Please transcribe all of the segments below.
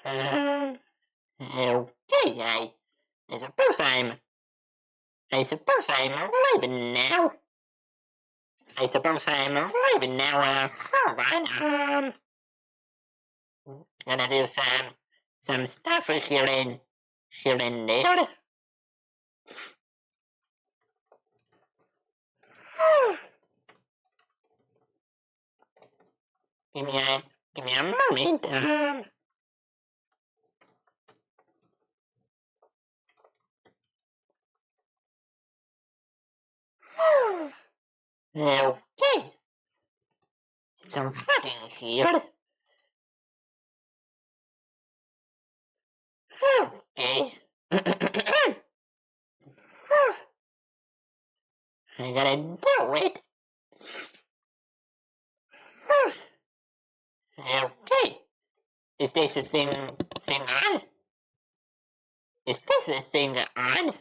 Okay, I suppose I'm leaving now. Hold on. Gonna do some stuff here and there. Give me a moment. Okay. It's so hot in here. Okay. I gotta do it. Okay. Is this thing on? Is this thing on?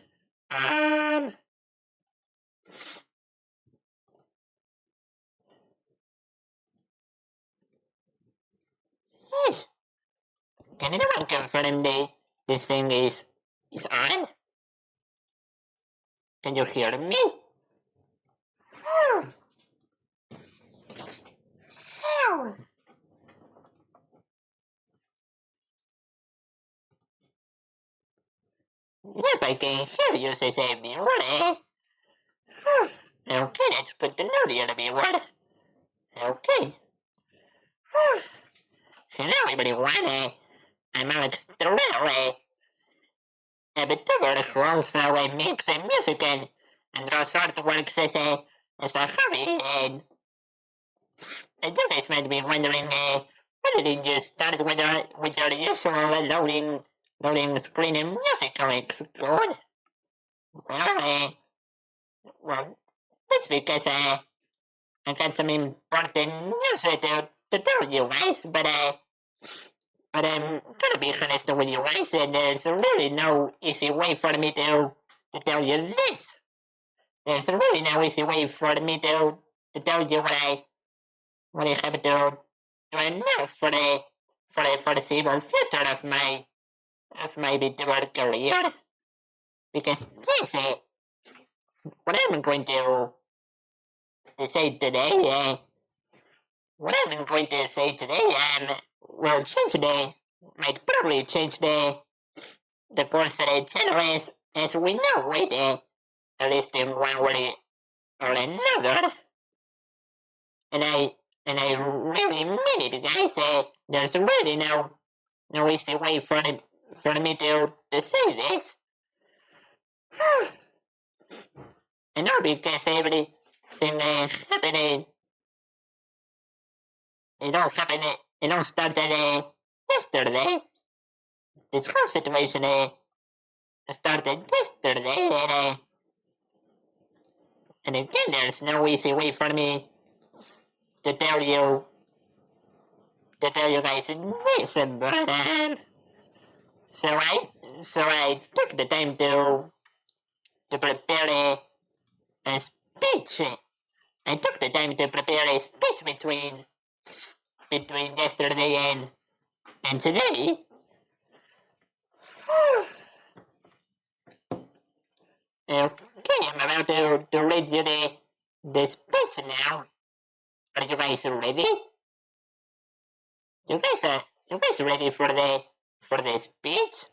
Yes. Can anyone confirm this thing is on? Can you hear me? Yep, I can hear you, says everyone. Okay, that's good to know, dear everyone. Okay. Hello, everyone. I'm Alex Turell, a VTuber who also makes music and draws artworks as a hobby. And you guys might be wondering, why didn't you start with your usual loading screen and music clicks? Good. Well, that's because I got some important news to tell you guys, but I'm gonna be honest with you guys, and there's really no easy way for me to tell you this. There's really no easy way for me to tell you what I have to announce for the foreseeable future of my VTuber career. Because this what I'm going to say today, will change might probably change the course of the channel as we know it, at least in one way or another. And I really mean it, guys. There's really no easy way for me to say this. And all because everything happening. It all started yesterday. This whole situation started yesterday, and again, there's no easy way for me to tell you guys this, but so I took the time to prepare a speech. I took the time to prepare a speech between yesterday and today. Okay, I'm about to read you the speech now. Are you guys ready? You guys ready for the speech?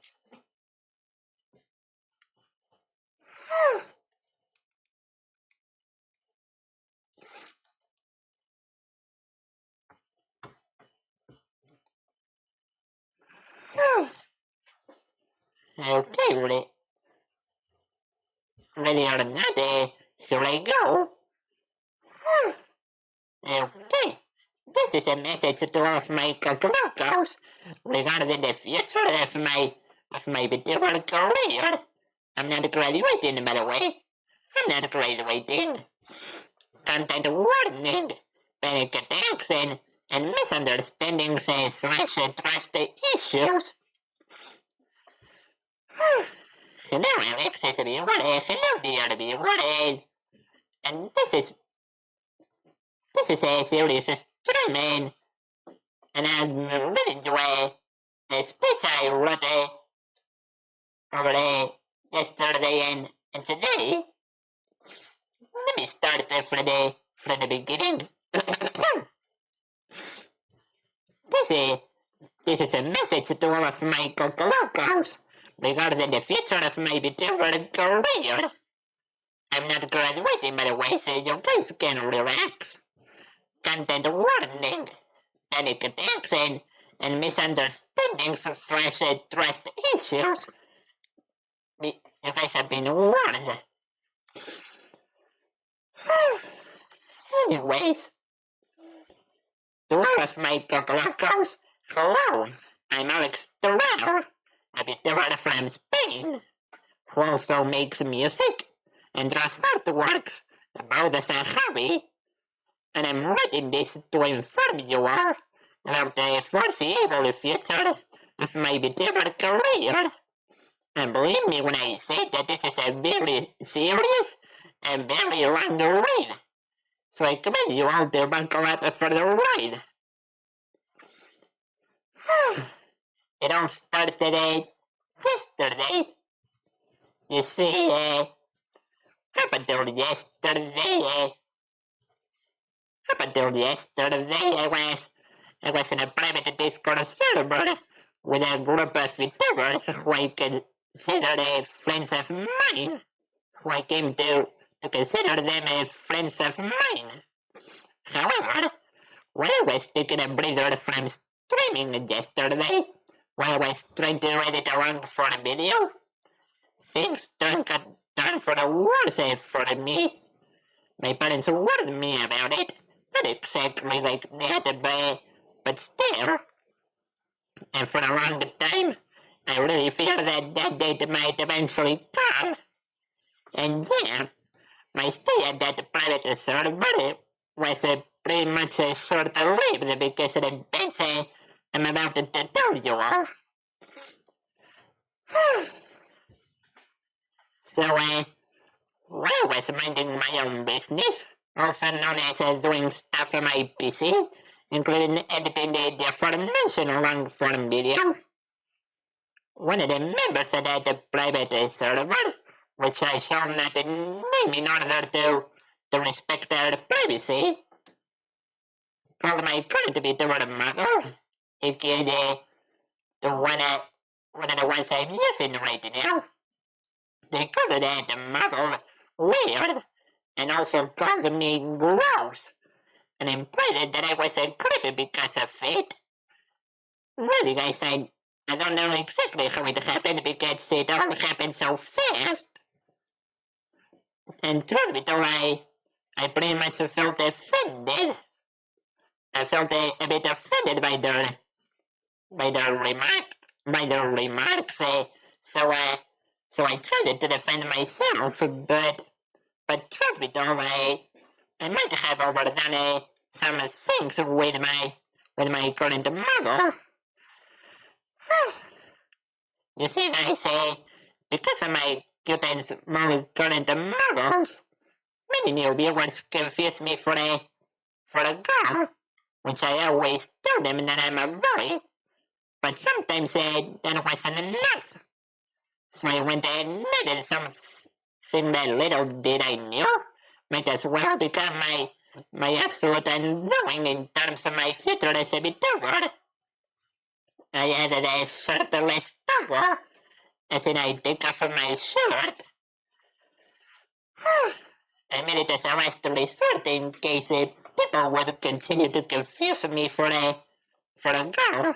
Okay, ready or not, here I go. Okay, this is a message to all of my locals regarding the future of my VTuber career. I'm not graduating, by the way. I'm not graduating. Content warning, panic attacks, and misunderstandings slash trust issues. Hello, Alex, is everyone. Hello, dear everyone. And this is a serious stream, and I really enjoy the speech I wrote over yesterday and today. Let me start from the beginning. This is a message to all of my Cocolocos regarding the future of my VTuber career. I'm not graduating, by the way, so you guys can relax. Content warning, panic attacks, and misunderstandings / trust issues. You guys have been warned. Anyways, to all of my Cocolocos, hello, I'm Alex Turell, a VTuber from Spain, who also makes music and draws artworks about as a hobby, and I'm writing this to inform you all about the foreseeable future of my VTuber career. And believe me when I say that this is a very serious and very long ride, so I commend you all to buckle up for the ride. It all started yesterday. You see, up until yesterday, I was in a private Discord server with a group of VTubers who I consider friends of mine, who I came to consider them friends of mine. However, when I was taking a breather from streaming yesterday, while I was trying to edit a long-form video, things turned for the worse for me. My parents warned me about it, not exactly like that, but still. And for a long time, I really feared that date might eventually come. And yeah, my stay at that private server was pretty much short-lived because of the events I'm about to tell you all. So, while I was minding my own business, also known as doing stuff on my PC, including editing the aforementioned long-form video, one of the members of that private server, which I shall not name in order to respect their privacy, called my current VTuber model, aka one of the ones I'm using right now. They called that model weird, and also called me gross, and implied that I was a creep because of it. Really, guys, I don't know exactly how it happened because it all happened so fast. And truth be told, I pretty much felt offended. I felt a bit offended by their remarks. So I tried to defend myself, but truth be told, I might have overdone some things with my current model. You see, guys, because of my cute and small current models, many new viewers confuse me for a girl, which I always tell them that I'm a boy, but sometimes that wasn't enough. So I went and needed something that little did I knew might as well become my absolute undoing in terms of my future as a VTuber. I added a shirtless toggle, as in I take off my shirt. I made it as a last resort in case people would continue to confuse me for a girl,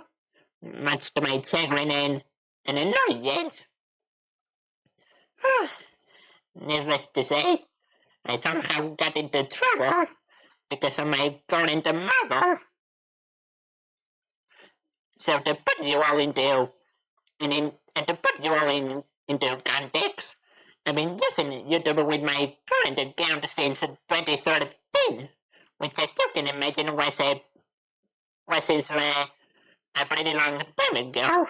much to my chagrin and annoyance. Needless to say, I somehow got into trouble because of my current model. So to put you all into context, I've been using YouTube with my current account since 2013, which as you can imagine was since a pretty long time ago.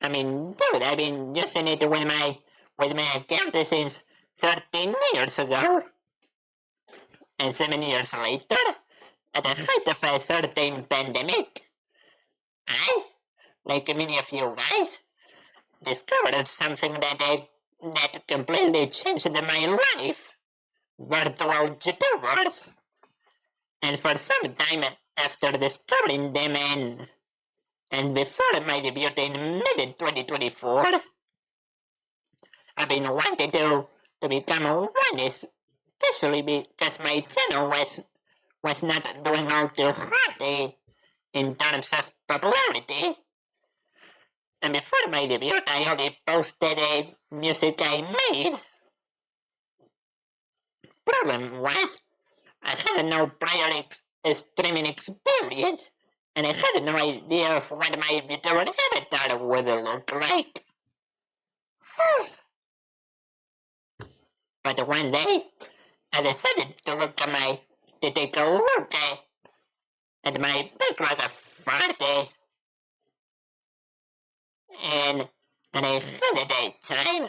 I mean, dude, I've been using it with my account since 13 years ago. And 7 years later, at the height of a certain pandemic, I like many of you guys, discovered something that completely changed my life. Virtual YouTubers. And for some time after discovering them and before my debut in mid-2024, I've been wanting to become one, especially because my channel was not doing all too hot in terms of popularity. And before my debut, I only posted music I made. Problem was, I had no prior streaming experience, and I had no idea of what my VTuber avatar would look like. But one day, I decided to take a look at my backlog of art, and I had a time,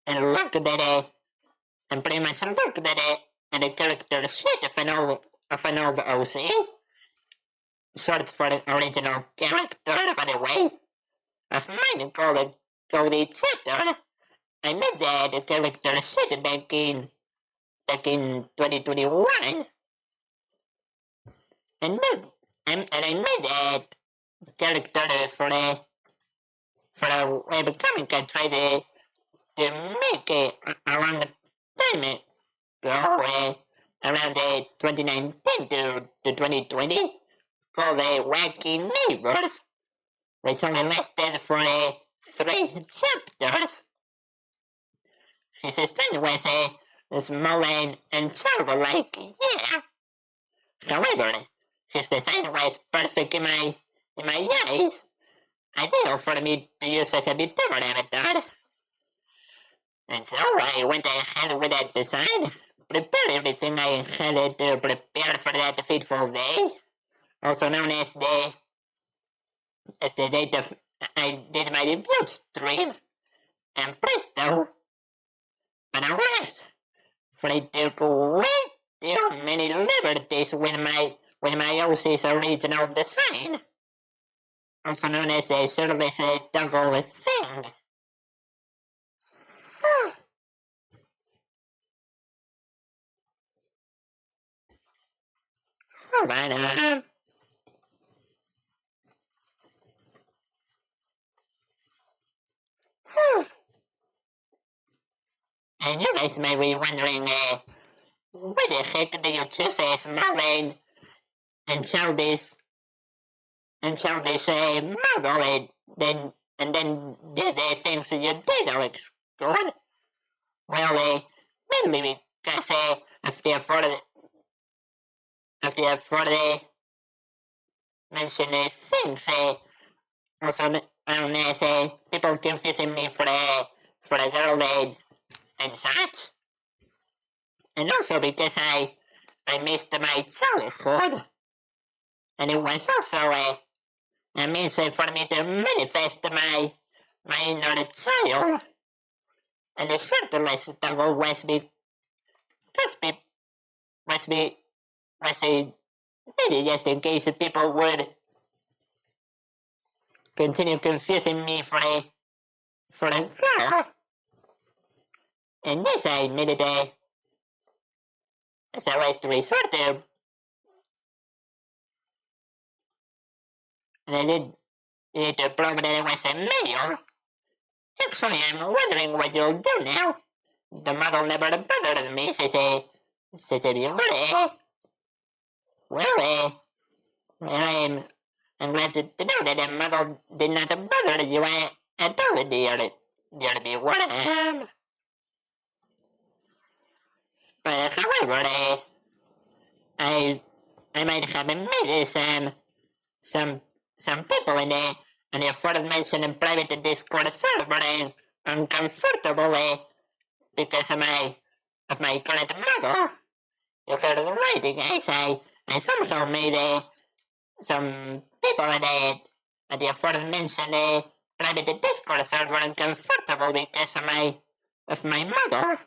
and looked at it, and pretty much looked at it, and the character sheet of an old OC, short for original character, by the way, of mine called Cody Chapter. I made that character sheet back in 2021, and I made that character for a webcomic I tried to make a long time ago, around 2019 to 2020, called Wacky Neighbors, which only lasted for 3 chapters. His style was small and childlike, yeah. However, his design was perfect in my eyes, ideal for me to use as a VTuber avatar. And so I went ahead with that design, prepared everything I had to prepare for that fateful day, also known as the date of I did my debut stream, and presto, but alas, for I took way too many liberties with my OC's original design, also known as the shirtless toggle thing. Hold on, and you guys may be wondering, why the heck do you choose a small and childish model and then did the things you did, Alex? Good. Well, mainly because of the mentioned things, also known as people confusing me for a girl and such, and also because I missed my childhood, and it was also a means for me to manifest my inner child, and the shirtless toggle was maybe just in case people would continue confusing me for a girl. And this I made it as a last resort to. And I did it to prove that I was a male. Actually, I'm wondering what you'll do now. The model never bothered me, says a viewer. Well, I'm glad to know that the model did not bother you at all, dear viewer. But however, I might have made some people in the aforementioned private Discord server uncomfortable because of my current model. You heard right, guys. I somehow made some people in the aforementioned private Discord server uncomfortable because of my model.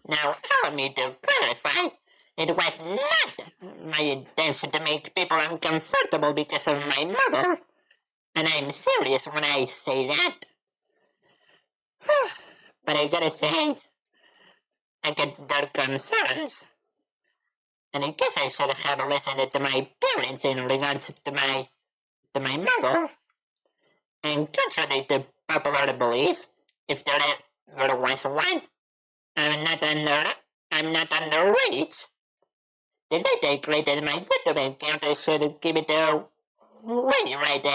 Now, allow me to clarify It was not my intention to make people uncomfortable because of my mother, and I'm serious when I say that. But I gotta say, I get their concerns, and I guess I should have listened to my parents in regards to my mother. And contrary to popular belief, if there ever was one, I'm not underage. The date I created my YouTube account, I should give it away right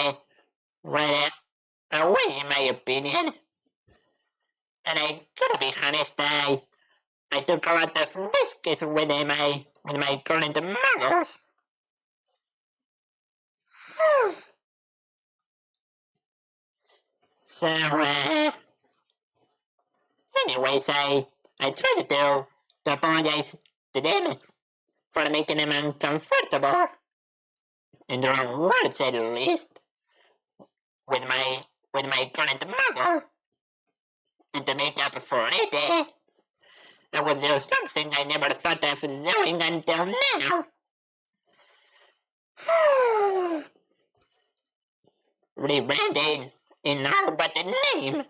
away, in my opinion. And I gotta be honest, I took a lot of risks with my current models. So, anyways, I tried to apologize to them for making them uncomfortable, in their own words at least, with my current model. And to make up for it, I would do something I never thought of doing until now. Rebranding in all but the name.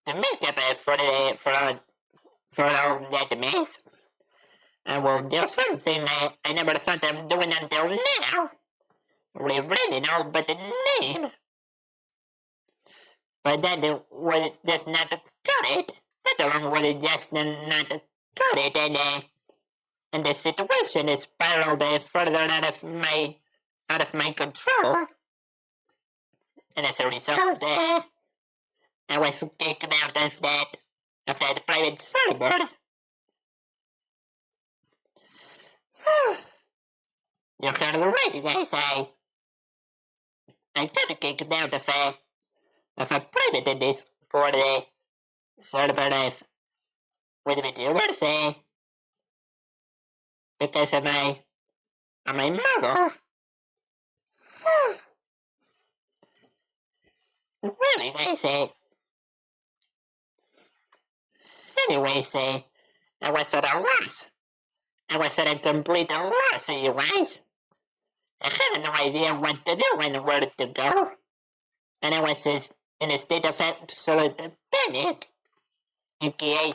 To make up for all that mess, I will do something I never thought of doing until now. Rebranding all but the name. But that would just not cut it. That alone would just not cut it, and the situation is spiraled further out of my control. And as a result, I was kicked out of that private server. You heard right, guys. I got kicked out of a private Discord server with VTubers because of my mother. Really, guys. Anyways, I was at a loss. I was at a complete loss, you guys. I had no idea what to do and where to go. And I was just in a state of absolute panic. Okay,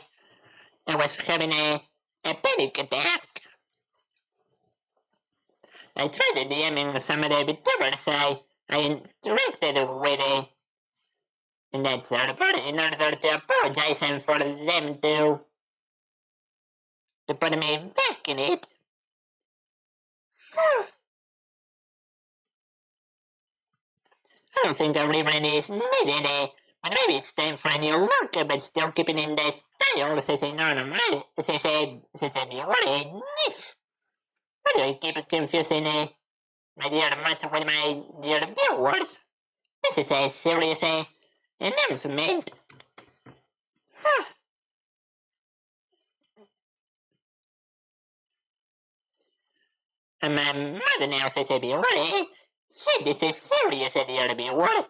I was having a panic attack. I tried DMing some of the VTubers I interacted with in that server in order to apologize and for them to put me back in it. I don't think a rebrand is needed, but maybe it's time for a new look, but still keeping in the style, se normal, se diore, niche. Why do I keep confusing my dear much with my dear viewers? This is a serious announcement. My mother now says, viewer, hey, this is serious, dear viewer.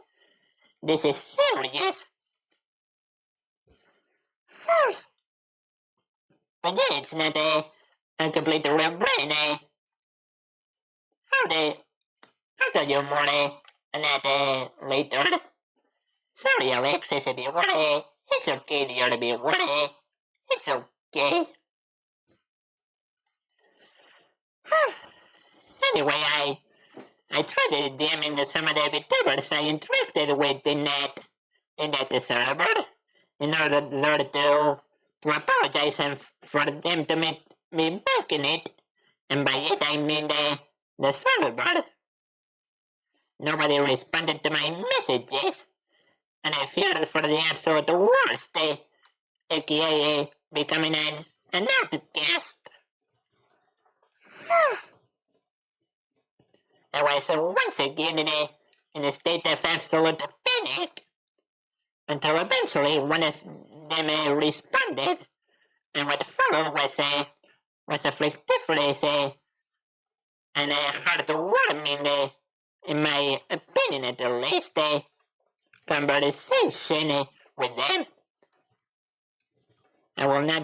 This is serious. But yeah, it's not a complete rebrand. I'll tell you more on that later. Sorry, Alex, I said, it's okay, dear viewer. It's okay. Anyway, I tried DMing some of the VTubers I interacted with in that server in order to apologize and for them to meet me back in it. And by it, I mean the server. Nobody responded to my messages, and I feared for the absolute worst, aka becoming an outcast. I was once again in a state of absolute panic, until eventually one of them responded, and what followed was a fictitious and heartwarming, in my opinion at least, conversation with them. I will not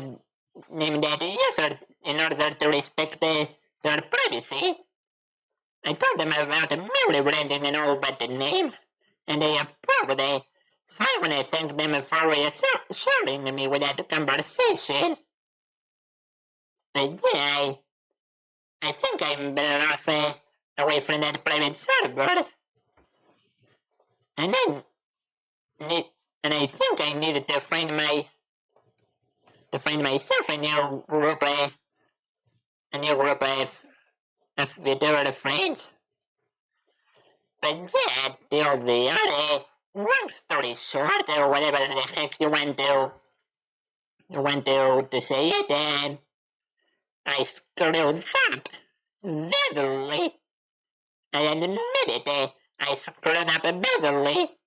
name that user in order to respect their privacy. I told them about merely branding an all but the name, and they approved it. So I want to thank them for reassuring me with that conversation. But yeah, I think I'm better off away from that private server. And I think I needed to find myself a new group of VTuber friends. But yeah, the long story short, or whatever the heck you want to say it, and I screwed up badly. I admit it, I screwed up badly.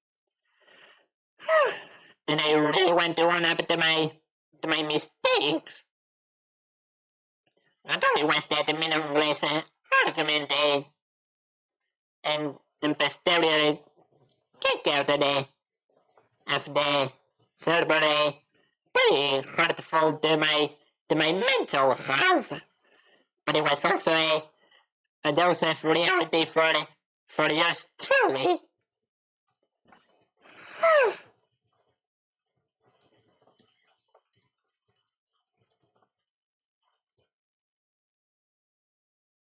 And I really want to own up to my mistakes. Not only was that a meaningless argument and posterior kick out of the server pretty hurtful to my mental health, but it was also a dose of reality for yours truly.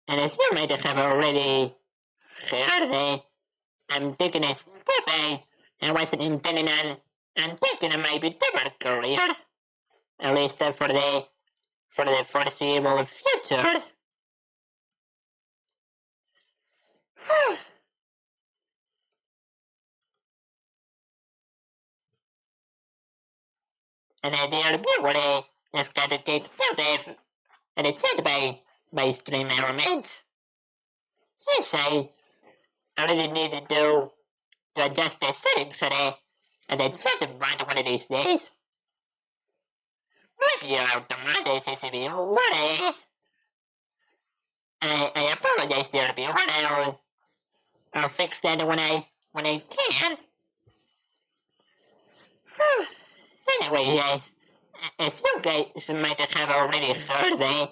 And as you might have already heard, I'm taking a step I wasn't intending on taking on my VTuber career, at least for the foreseeable future. And the reviewer just got kicked out of the chat by Stream Elements. Yes, I really needed to adjust the settings of the chat bot one of these days. Maybe automatic is if you want. I apologize, dear reviewer. I'll fix that when I can. Anyway, as you guys might have already heard,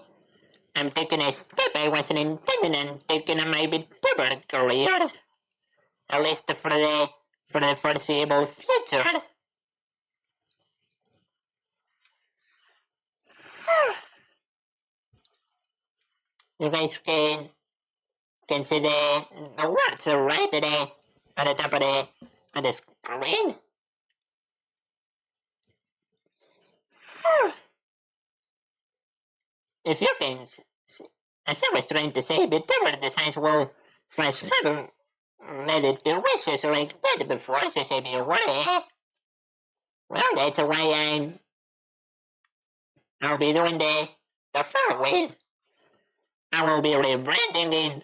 I'm taking a step I wasn't intending on taking on my VTuber career, at least for the foreseeable future. You guys can see the words right at the top of the screen. If you can, as I was trying to say, VTuber designs will / haven't led it to wishes like that before, so if you want. Well, that's why I'll be doing the following. I will be rebranding it.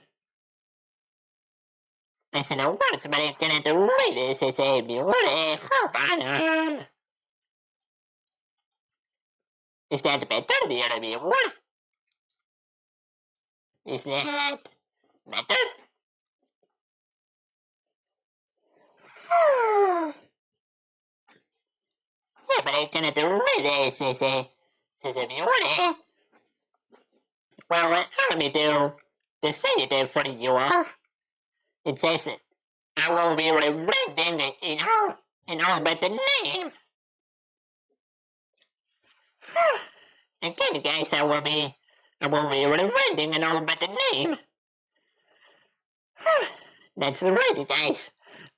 I said the words, but I cannot read it, so if you want. Hold on. Is that better, dear reviewer? Is that better? Yeah, but I cannot read it, says if you want. Well, allow me to say it for you all. It says I will be rebranding in all but the name. Again, guys, I will be rebranding in all but the name. That's right, guys.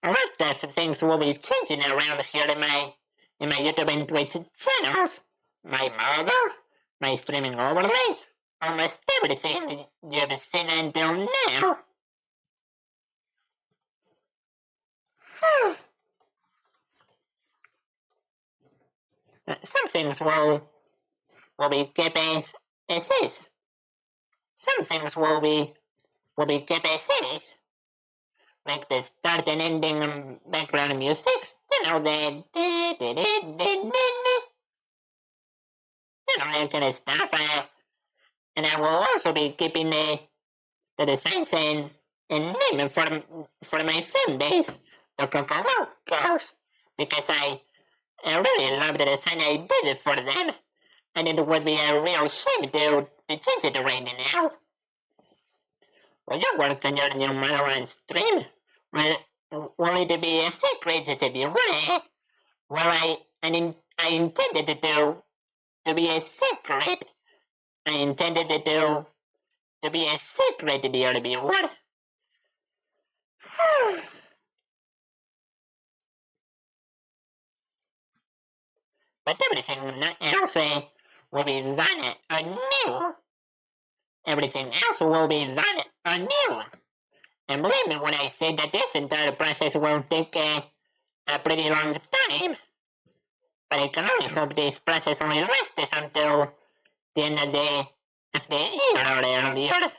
A lot of things will be changing around here in my YouTube and Twitch channels. My model, my streaming overlays, almost everything you've seen until now. Some things will be kept as is. Some things will be kept as is. Like the start and ending background music, that kind of stuff. And I will also be keeping the designs and name for my fan base, the Coco, because I really love the design I did for them. and it would be a real shame to change it right now. Will you work on your new model on stream? Will it be a secret if you want? Well, I intended it to be a secret. I intended it to be a secret, dear viewer. But everything else will be done anew. Everything else will be done anew. And believe me when I say that this entire process will take a pretty long time. But I can only hope this process only lasts until the end of the year or earlier.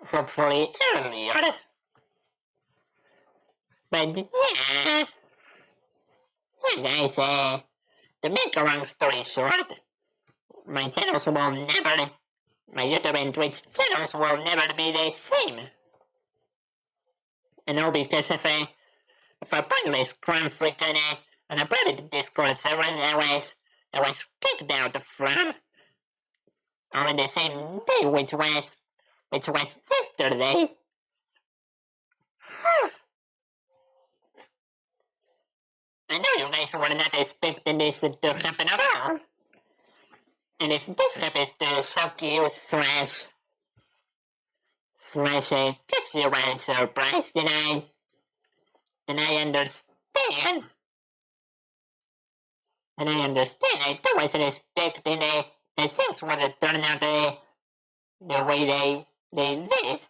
Hopefully earlier. But yeah guys, to make a long story short, my YouTube and Twitch channels will never be the same. And all because of a pointless conflict on a private Discord server that I was kicked out from on the same day, which was yesterday. I know you guys were not expecting this to happen at all. And if this happens to shock you slash catch you by surprise, then I understand. And I understand. I too wasn't expecting that things would turn out the way they did.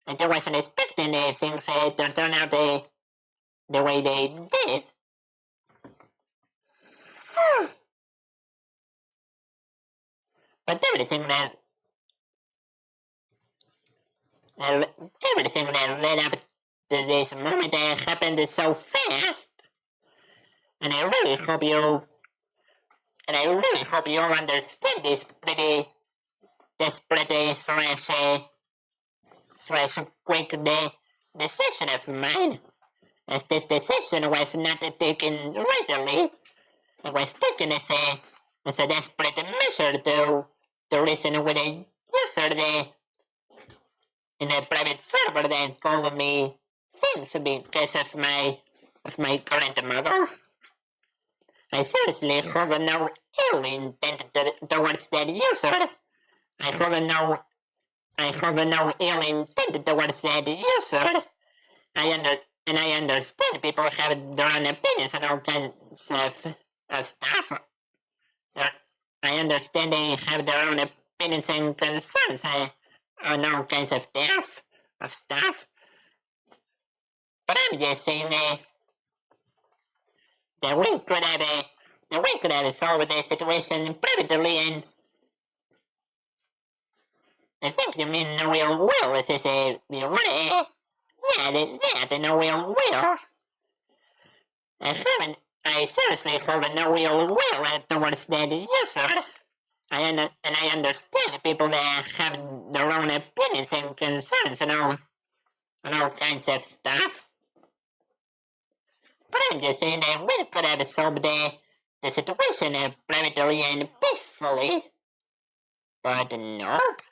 I too wasn't expecting things to turn out the way they did. But everything that led up to this moment happened so fast. And I really hope you understand this pretty desperate slash quick decision of mine. As this decision was not taken lightly, it was taken as a desperate measure to reason with a user in a private server that called me things because of my current model. I seriously hold no ill intent towards that user. I hold no ill intent towards that user. I understand people have their own opinions on all kinds of stuff. I understand they have their own opinions and concerns on all kinds of stuff. But I'm just saying that we could have solved the situation privately, and I think you mean no ill will, as I say, yeah, the no ill will. I seriously hold no ill will towards that user. I understand people that have their own opinions and concerns and all kinds of stuff. But I'm just saying that we could have solved the situation privately and peacefully. But nope.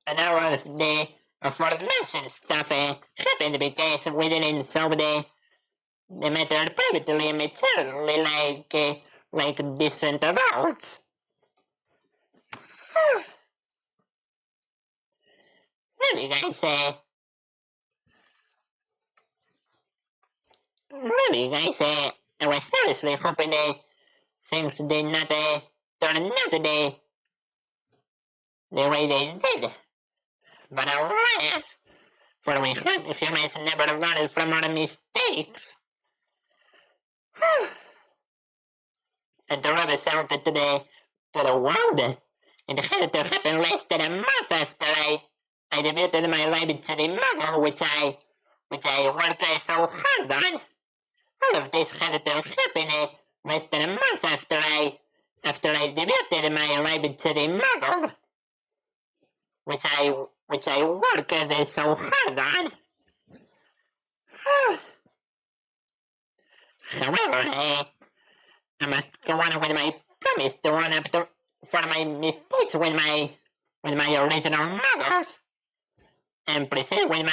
And all of the aforementioned stuff happened because we didn't solve the matter privately and maturely like decent adults. Really, guys, I was seriously hoping things did not turn out the way they did. But alas, for we humans never learned from our mistakes. And the rubber out to the world. It had to happen less than a month after I debuted my live to the model, which I worked so hard on. All of this had to happen less than a month after I debuted my live to the model, which I worked so hard on. However, I must go on with my promise to own up for my mistakes with my original models and proceed with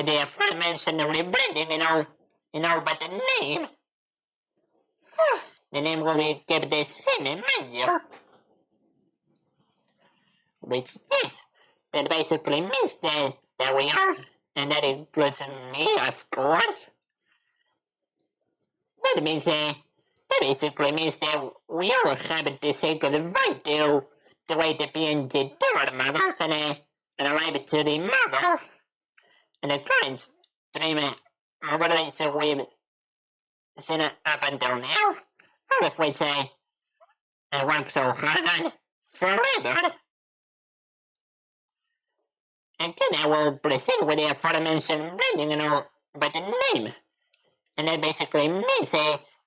the aforementioned rebranding in all but the name. The name will be kept the same, mind you. Which is, that basically means that we are, and that includes me, of course. That basically means that we all have to say goodbye to the way the ENVTuber models and arrive to the model and the current stream overlays we've seen up until now, all of which I worked so hard on forever. And then I will proceed with the aforementioned branding and all but the name. And that basically means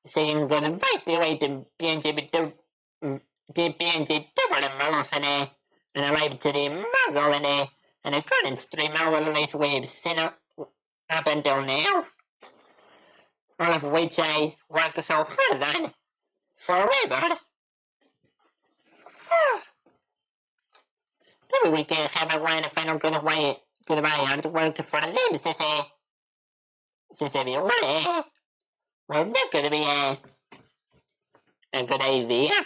saying goodbye to the ENVTuber models and arrive to the model and the current stream overlays we've seen up until now, all of which I worked so hard on forever. Maybe we can have a final goodbye artwork for them, since everyone. Well, that could be a good idea.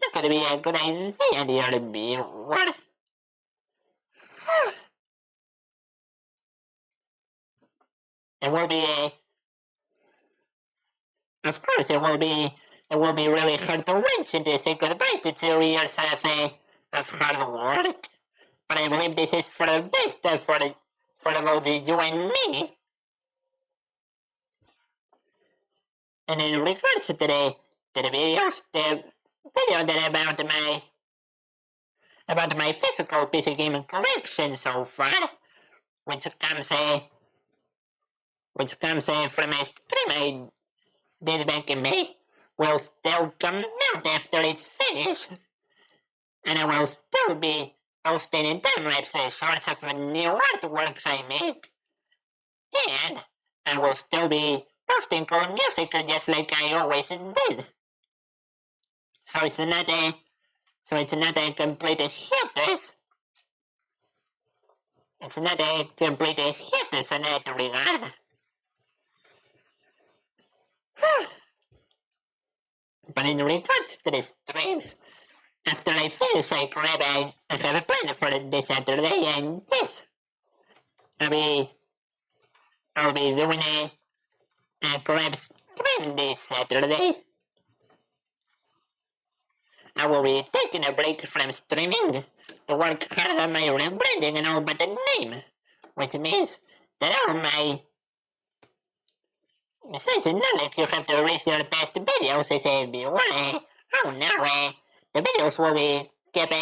That could be a good idea, dear viewer. It will be of course, it will be really hard to reach and to say goodbye to 2 years of hard work. But I believe this is for the best for both you and me. And in regards to the videos, the video that about my physical PC gaming collection so far, which comes from a stream I did back in May, will still come out after it's finished, and I will still be posting in time-lapse shorts of new artworks I make, and I will still be posting cool music just like I always did. So it's not a complete hiatus. It's not a complete hiatus in that regard. But in regards to the streams, after I finish I have a plan for this Saturday, and yes, I'll be doing a collab stream this Saturday. I will be taking a break from streaming to work hard on my rebranding and all but the name, which means that all my... Besides, it's not like you have to erase your past videos, as everyone. Oh no, the videos will be kept,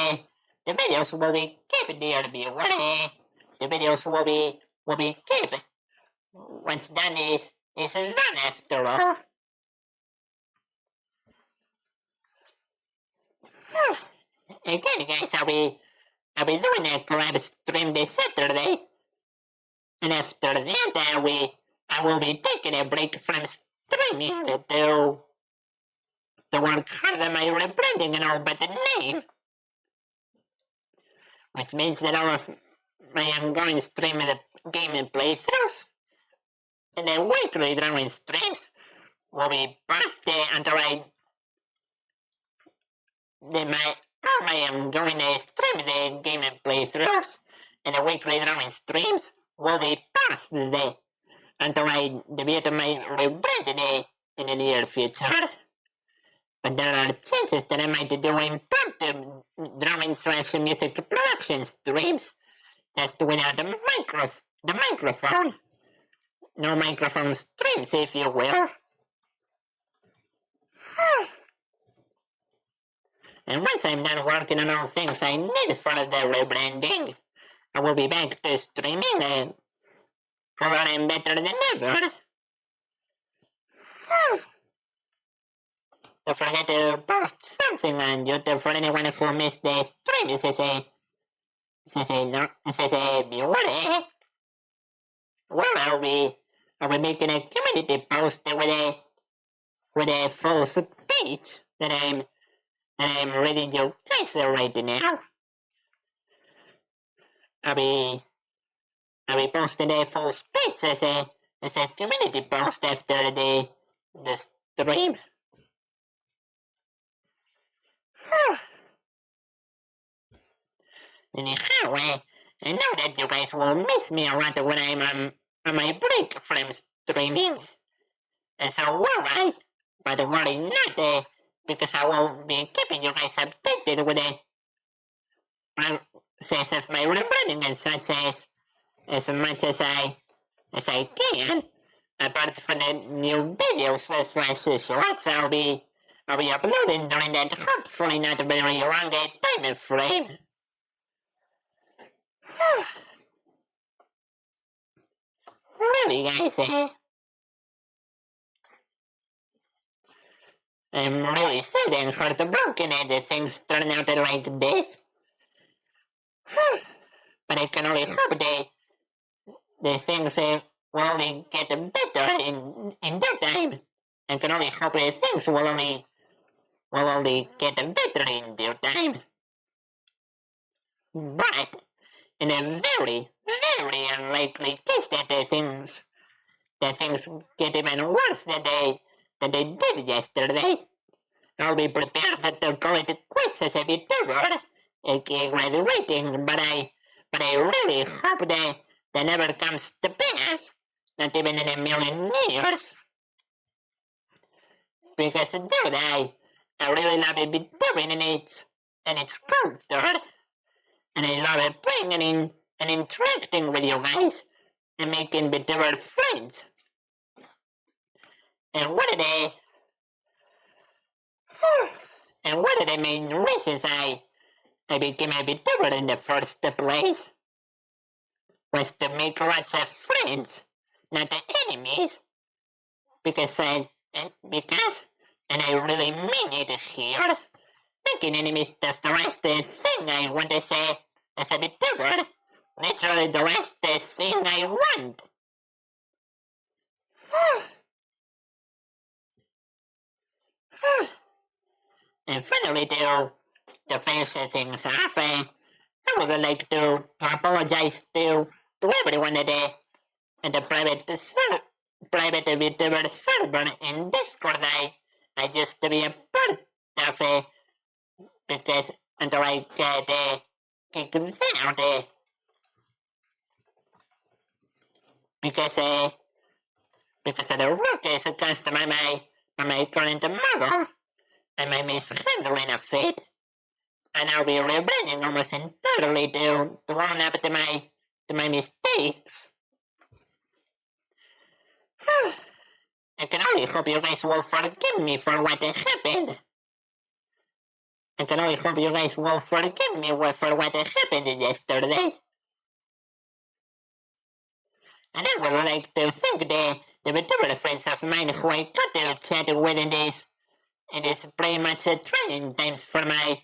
dear viewer. The videos will be kept. What's done is done after all. Again, guys, I'll be doing a collab stream this Saturday, and after that, I will be taking a break from streaming to work hard on my rebranding and all but the name, which means that all of my ongoing stream game playthroughs and the weekly drawing streams will be posted until all my ongoing stream the game playthroughs and the weekly drawing streams will be posted until I debut my rebranding in the near future. But there are chances that I might do impromptu drawing/music production streams just without the microphone. No microphone streams, if you will. And once I'm done working on all things I need for the rebranding, I will be back to streaming and cooler and better than ever. Don't forget to post something on YouTube for anyone who missed the stream, viewer. Well, I'll be making a community post with with a full speech that I'm reading you guys right now. I'll be posting a full speech as a community post after the stream. Anyhow, I know that you guys will miss me a lot when I'm on my break from streaming. And so will I. But worry not, because I will be keeping you guys updated with the process of my rebranding and such as much as I can. Apart from the new videos / shorts I'll be uploading during that hopefully not very long time frame. Really, guys, I'm really sad and heartbroken that things turn out like this. But I can only hope the things will only get better in their time. I can only hope that things will only get better in their time. But in a very, very unlikely case that things get even worse than they did yesterday, I'll be prepared to call it quits as a VTuber, aka graduating, but I really hope that never comes to pass, not even in a million years. Because dude, I really love VTubing and its culture, and I love playing and interacting with you guys, and making VTuber friends. And one of the main reasons I became a VTuber in the first place was to make lots of friends, not enemies. Because, and I really mean it here, making enemies is the last thing I want to say as a VTuber. Literally the last thing I want. And finally, to finish things off, I would like to apologize to everyone at the private VTuber server in Discord I used to be a part of, because until I get kicked out, because of the ruckus caused by my current model and my mishandling of it, and I'll be rebranding almost entirely to own up to my mistakes. I can only hope you guys will forgive me for what happened. I can only hope you guys will forgive me for what happened yesterday. And I would like to thank the VTuber friends of mine who I got to chat with in this pretty much trying times for my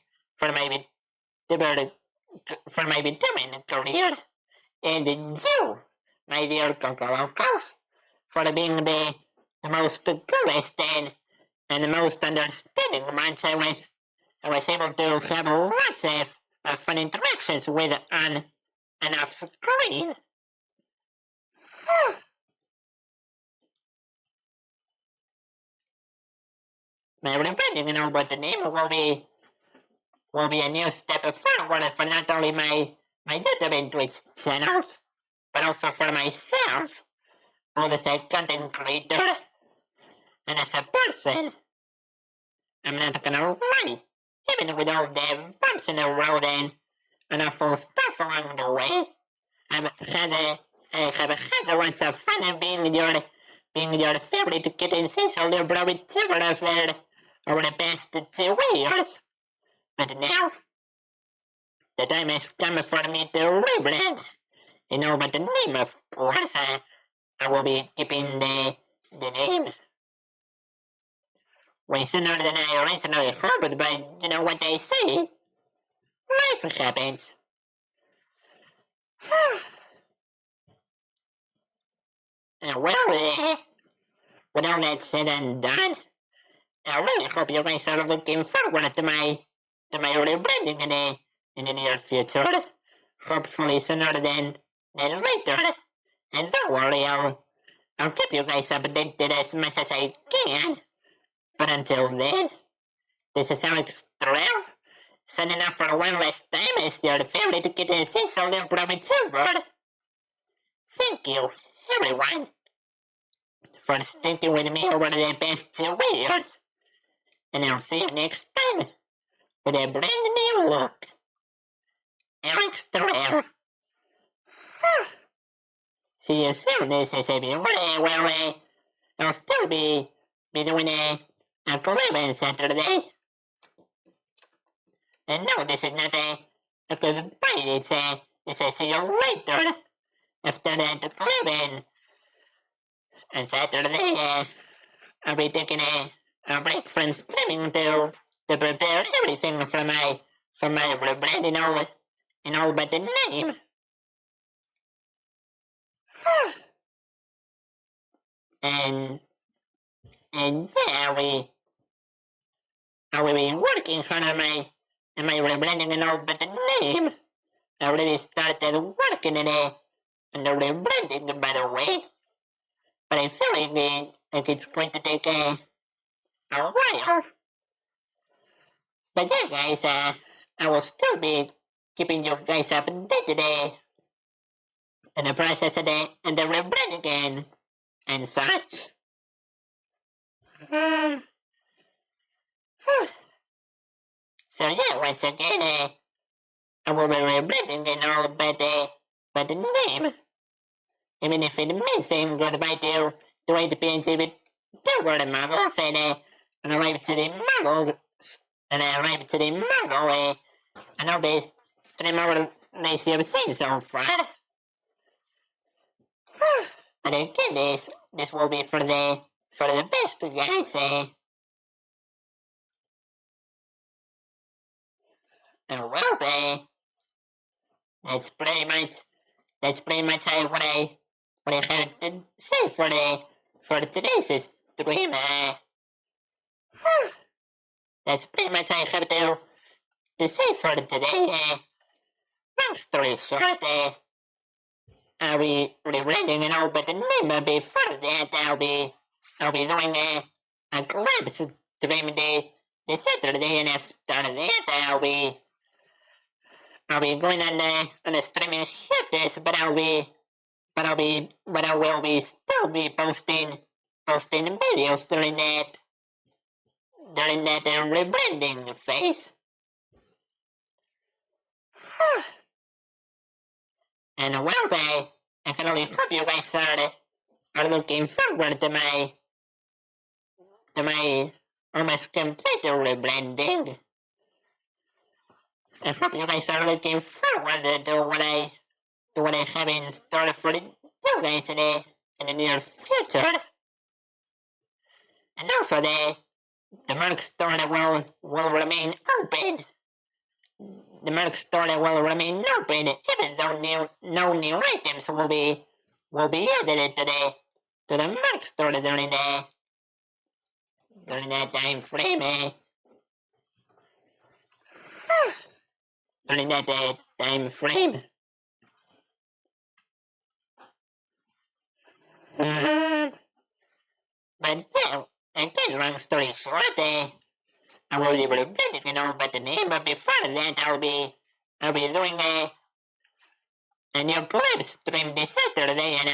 VTubing career. And you, my dear Coco-Locos, for being the most coolest and most understanding ones I was able to have lots of fun interactions with on and off screen. My rebranding and all but the name will be a new step forward for not only my YouTube and Twitch channels, but also for myself, both as a content creator and as a person. I'm not gonna lie, even with all the bumps in the road and awful stuff along the way, I have had lots of fun being your favorite kitten Cecil bro VTuber over the past 2 years. But now, the time has come for me to rebrand. You know, but the name, of course, I will be keeping the name. Way sooner than I originally hoped, but you know what they say? Life happens. Well, with all that said and done, I really hope you guys are looking forward to my rebranding in the near future. Hopefully sooner than later. And don't worry, I'll keep you guys updated as much as I can. But until then, this is Alex Turell, signing off for one last time as your favorite kitten Cecil from VTuber. Thank you, everyone, for sticking with me over the past 2 years. And I'll see you next time with a brand new look. Alex Turell. See you soon, this is everyone. Well, I'll still be doing a collab on Saturday. And no, this is not a goodbye, it's a see you later. After that collab on Saturday, I'll be taking a break from streaming to prepare everything for my rebranding and all but the name. and yeah, I will be working hard on my rebranding and all but the name. I already started working on the rebranding, by the way. But I feel like it's going to take a while. But yeah, guys, I will still be keeping you guys updated in the process of the rebranding and such. So yeah, once again, I will be rebranding and all but the name. Even if it means saying goodbye to 8PNG with two-word models and arrive to the model, and all these 3 more nice you've seen so far. But again, this will be for the best, guys. Well, that's pretty much what I have to say for today's stream. That's pretty much I have to say for today. Long story short, I'll be rebranding and all, but the name before that I'll be doing a collab stream the Saturday, and after that I'll be going on a streaming hiatus, but I will be still be posting videos during that rebranding phase. And well, I can only hope you guys are looking forward to my almost complete rebranding. I hope you guys are looking forward to what I have in store for you guys in the near future. And also the merch store will remain open. The merch store will remain open even though no new items will be added to the merch store during that time frame. During that time frame. But yeah, again, long story short, I will be rebranding and all but the name, but before that I'll be doing a new collab stream this Saturday, and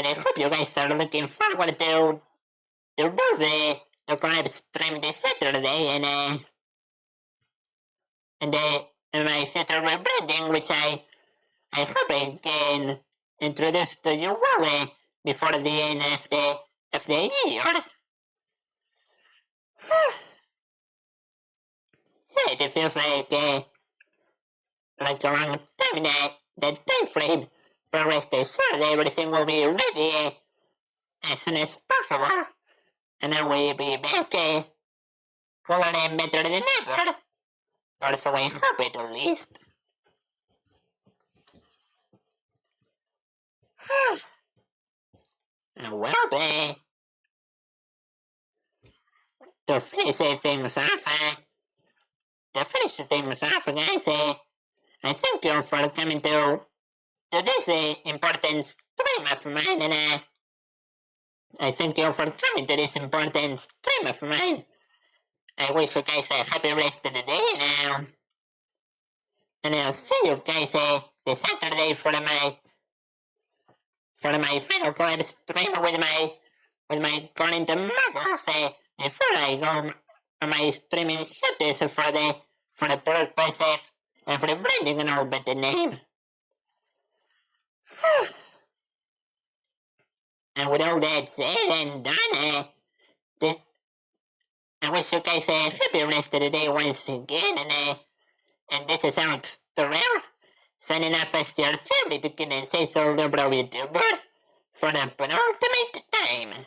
I hope you guys are looking forward to do the collab stream this Saturday and my future rebranding, which I hope I can introduce to you all before the end of the year. Yeah, it feels like a long time that time frame. But rest assured, everything will be ready as soon as possible, and I will be back cooler and better than ever. Or so I hope it at least. Well, to finish things off, guys, I thank you for coming to this important stream of mine, and I thank you for coming to this important stream of mine. I wish you guys a happy rest of the day now. And I'll see you guys this Saturday for my final club stream with my current models. Before I go on my streaming shooters for the purpose of rebranding an old better name. And with all that said and done, I wish you guys a happy rest of the day once again, and this is Alex Turell, signing off as your favorite kid and say so liberal VTuber for the penultimate time.